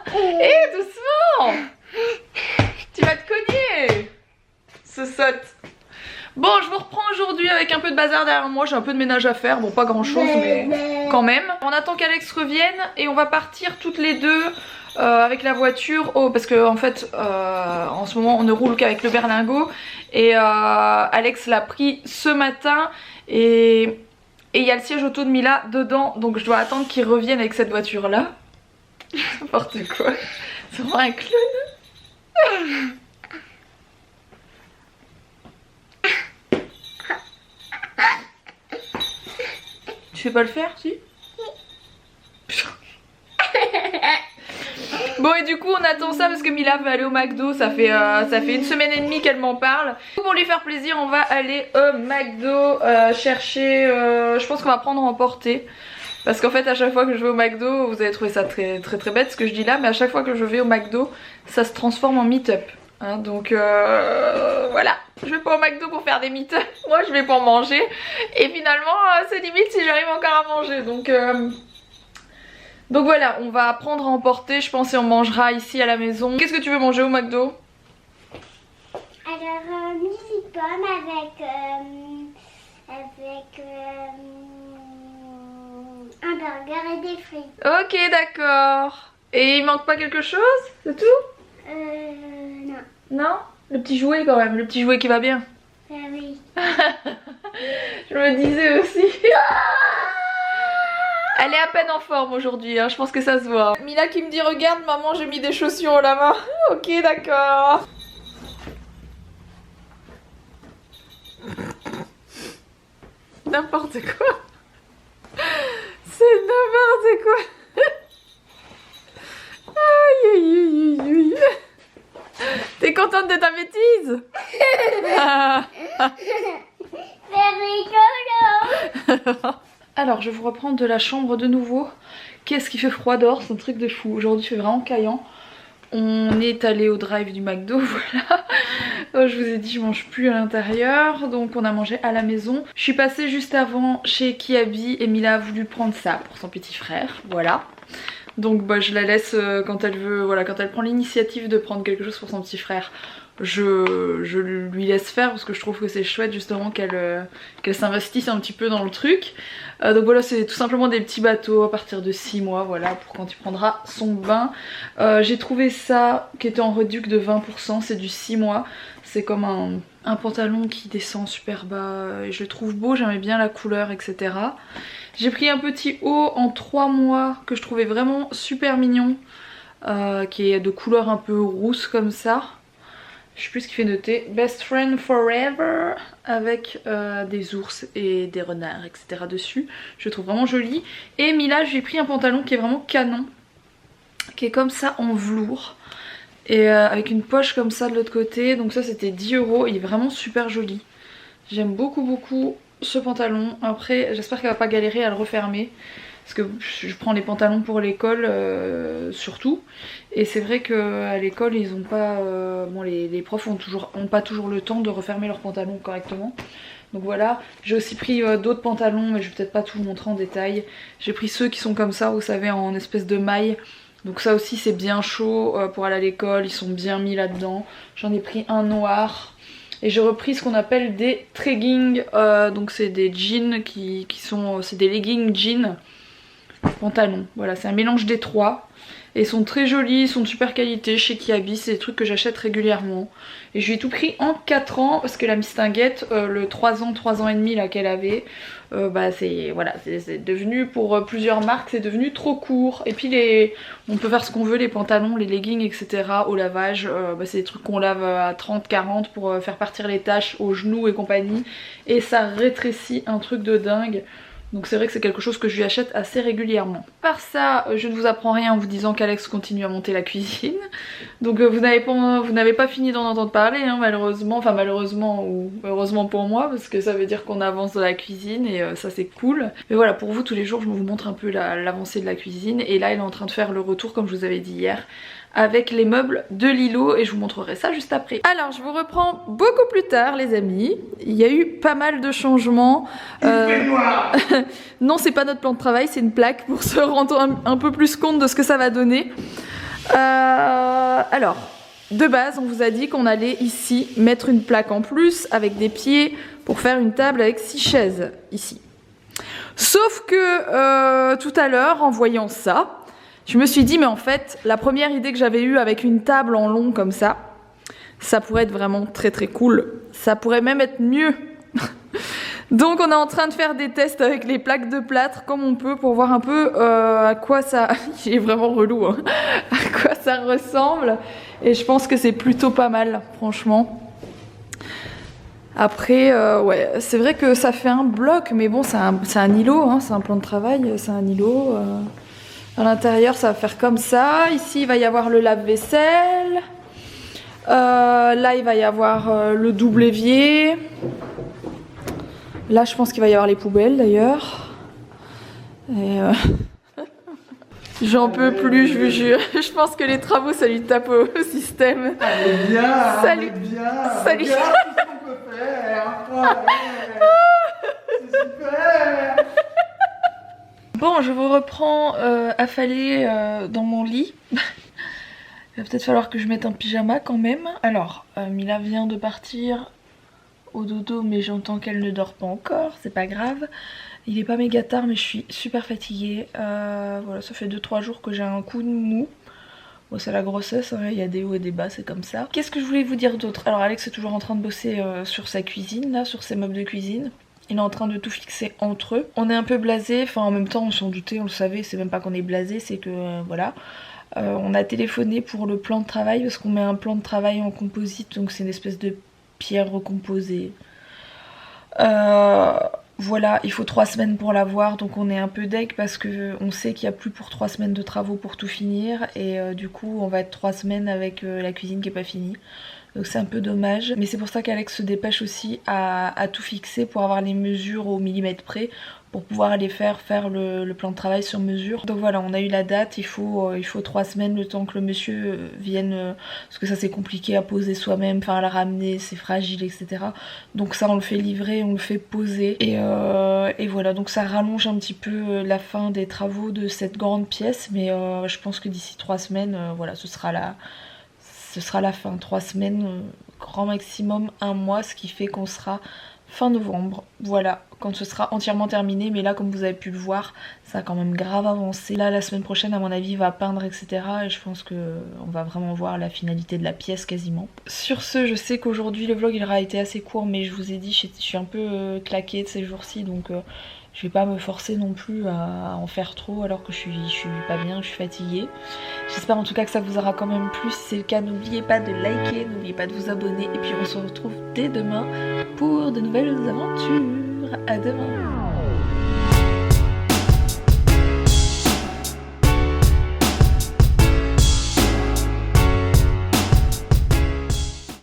Hé, doucement. Tu vas te cogner. Ce saute. Bon, je vous reprends aujourd'hui avec un peu de bazar derrière moi. J'ai un peu de ménage à faire. Bon, pas grand chose, mais quand même. On attend qu'Alex revienne et on va partir toutes les deux avec la voiture. Oh, parce que en fait, en ce moment, on ne roule qu'avec le berlingot. Et Alex l'a pris ce matin. Et il y a le siège auto de Mila dedans. Donc, je dois attendre qu'il revienne avec cette voiture-là. N'importe quoi. C'est vraiment un clown. Tu sais pas le faire, si? Bon, et du coup on attend ça parce que Mila veut aller au McDo. Ça fait 1 semaine et demie qu'elle m'en parle. Pour lui faire plaisir, on va aller au McDo chercher je pense qu'on va prendre en portée. Parce qu'en fait à chaque fois que je vais au McDo, vous allez trouver ça très bête ce que je dis là, mais à chaque fois que je vais au McDo, ça se transforme en meet-up. Hein, donc voilà, je vais pas au McDo pour faire des meet-up, moi je vais pour manger. Et finalement c'est limite si j'arrive encore à manger. Donc voilà, on va prendre à emporter je pense et on mangera ici à la maison. Qu'est-ce que tu veux manger au McDo? Alors mini pomme avec un burger et des frites. Ok d'accord. Et il manque pas quelque chose? C'est tout? Non. Non? Le petit jouet quand même, le petit jouet qui va bien. Oui. Je me disais aussi. Elle est à peine en forme aujourd'hui, hein, je pense que ça se voit. Mila qui me dit regarde maman j'ai mis des chaussures à la main. Ok d'accord. N'importe quoi. C'est n'importe quoi. Aïe aïe aïe aïe. T'es contente de ta bêtise? C'est rigolo. Alors je vous reprends de la chambre de nouveau. Qu'est-ce qui fait froid dehors? C'est un truc de fou. Aujourd'hui il fait vraiment caillant. On est allé au drive du McDo, voilà. Je vous ai dit je mange plus à l'intérieur. Donc on a mangé à la maison. Je suis passée juste avant chez Kiabi et Mila a voulu prendre ça pour son petit frère. Voilà. Donc bah, je la laisse quand elle veut, voilà, quand elle prend l'initiative de prendre quelque chose pour son petit frère. Je lui laisse faire parce que je trouve que c'est chouette justement qu'elle s'investisse un petit peu dans le truc. Donc voilà, c'est tout simplement des petits bateaux à partir de 6 mois, voilà, pour quand il prendra son bain. J'ai trouvé ça qui était en réduc de 20%, c'est du 6 mois. C'est comme un pantalon qui descend super bas et je le trouve beau, j'aimais bien la couleur, etc. J'ai pris un petit haut en 3 mois que je trouvais vraiment super mignon, qui est de couleur un peu rousse comme ça. Je sais plus ce qu'il fait noter. Best Friend Forever avec des ours et des renards, etc. dessus. Je le trouve vraiment joli. Et Mila, j'ai pris un pantalon qui est vraiment canon, qui est comme ça en velours. Et avec une poche comme ça de l'autre côté. Donc ça c'était 10 €. Il est vraiment super joli. J'aime beaucoup ce pantalon. Après j'espère qu'elle va pas galérer à le refermer. Parce que je prends les pantalons pour l'école surtout. Et c'est vrai qu'à l'école ils ont pas... bon les profs ont pas toujours le temps de refermer leurs pantalons correctement. Donc voilà, j'ai aussi pris d'autres pantalons mais je vais peut-être pas tout vous montrer en détail. J'ai pris ceux qui sont comme ça, vous savez, en espèce de maille. Donc ça aussi c'est bien chaud pour aller à l'école, ils sont bien mis là-dedans. J'en ai pris un noir. Et j'ai repris ce qu'on appelle des treggings, donc c'est des jeans qui sont... c'est des leggings jeans pantalons. Voilà, c'est un mélange des trois. Et ils sont très jolis, ils sont de super qualité chez Kiabi, c'est des trucs que j'achète régulièrement. Et je lui ai tout pris en 4 ans parce que la mistinguette, le 3 ans et demi là qu'elle avait, bah c'est voilà, c'est devenu pour plusieurs marques, c'est devenu trop court. Et puis on peut faire ce qu'on veut, les pantalons, les leggings, etc. au lavage, bah c'est des trucs qu'on lave à 30-40 pour faire partir les taches aux genoux et compagnie. Et ça rétrécit un truc de dingue. Donc c'est vrai que c'est quelque chose que je lui achète assez régulièrement. Par ça, je ne vous apprends rien en vous disant qu'Alex continue à monter la cuisine. Donc vous n'avez pas fini d'en entendre parler, hein, malheureusement. Enfin malheureusement ou heureusement pour moi, parce que ça veut dire qu'on avance dans la cuisine et ça c'est cool. Mais voilà, pour vous tous les jours je vous montre un peu l'avancée de la cuisine. Et là elle est en train de faire le retour comme je vous avais dit hier, avec les meubles de Lilo et je vous montrerai ça juste après. Alors je vous reprends beaucoup plus tard les amis. Il y a eu pas mal de changements. Non c'est pas notre plan de travail, c'est une plaque pour se rendre un peu plus compte de ce que ça va donner. Alors, de base, on vous a dit qu'on allait ici mettre une plaque en plus avec des pieds pour faire une table avec 6 chaises ici. Sauf que tout à l'heure, en voyant ça, je me suis dit, mais en fait, la première idée que j'avais eue avec une table en long comme ça pourrait être vraiment très très cool. Ça pourrait même être mieux. Donc on est en train de faire des tests avec les plaques de plâtre comme on peut pour voir un peu à quoi ça... Il est vraiment relou, hein. À quoi ça ressemble. Et je pense que c'est plutôt pas mal, franchement. Après, ouais, c'est vrai que ça fait un bloc, mais bon, c'est un îlot, hein, c'est un plan de travail, c'est un îlot. À l'intérieur, ça va faire comme ça. Ici, il va y avoir le lave-vaisselle. Là, il va y avoir le double évier. Là, je pense qu'il va y avoir les poubelles, d'ailleurs. Et j'en peux plus, je vous jure. Je pense que les travaux, ça lui tape au système. Allez bien, Salut. Salut. Regarde tout ce qu'on peut faire. Ouais. C'est super. Bon, je vous reprends affalée dans mon lit. Il va peut-être falloir que je mette un pyjama quand même. Alors, Mila vient de partir au dodo, mais j'entends qu'elle ne dort pas encore, c'est pas grave. Il est pas méga tard, mais je suis super fatiguée. Voilà, ça fait 2-3 jours que j'ai un coup de mou. Bon, c'est la grossesse, hein, il y a des hauts et des bas, c'est comme ça. Qu'est-ce que je voulais vous dire d'autre? Alors Alex est toujours en train de bosser sur sa cuisine, là, sur ses meubles de cuisine. Il est en train de tout fixer entre eux. On est un peu blasé, enfin en même temps on s'en doutait, on le savait, c'est même pas qu'on est blasé, c'est que voilà. On a téléphoné pour le plan de travail parce qu'on met un plan de travail en composite, donc c'est une espèce de pierre recomposée. Voilà, il faut 3 semaines pour l'avoir, donc on est un peu deg parce qu'on sait qu'il n'y a plus pour 3 semaines de travaux pour tout finir. Et du coup on va être 3 semaines avec la cuisine qui n'est pas finie. Donc c'est un peu dommage, mais c'est pour ça qu'Alex se dépêche aussi à tout fixer pour avoir les mesures au millimètre près, pour pouvoir aller faire le plan de travail sur mesure. Donc voilà, on a eu la date, il faut 3 semaines le temps que le monsieur vienne, parce que ça c'est compliqué à poser soi-même, enfin à la ramener, c'est fragile, etc. Donc ça on le fait livrer, on le fait poser, et voilà, donc ça rallonge un petit peu la fin des travaux de cette grande pièce, mais je pense que d'ici 3 semaines, voilà, ce sera la fin. 3 semaines, grand maximum 1 mois, ce qui fait qu'on sera fin novembre, voilà, quand ce sera entièrement terminé. Mais là, comme vous avez pu le voir, ça a quand même grave avancé. Là, la semaine prochaine, à mon avis, il va peindre, etc. Et je pense qu'on va vraiment voir la finalité de la pièce quasiment. Sur ce, je sais qu'aujourd'hui, le vlog, il aura été assez court, mais je vous ai dit, je suis un peu claquée de ces jours-ci, donc... je vais pas me forcer non plus à en faire trop alors que je suis pas bien, je suis fatiguée. J'espère en tout cas que ça vous aura quand même plu. Si c'est le cas, n'oubliez pas de liker, n'oubliez pas de vous abonner. Et puis on se retrouve dès demain pour de nouvelles aventures. À demain.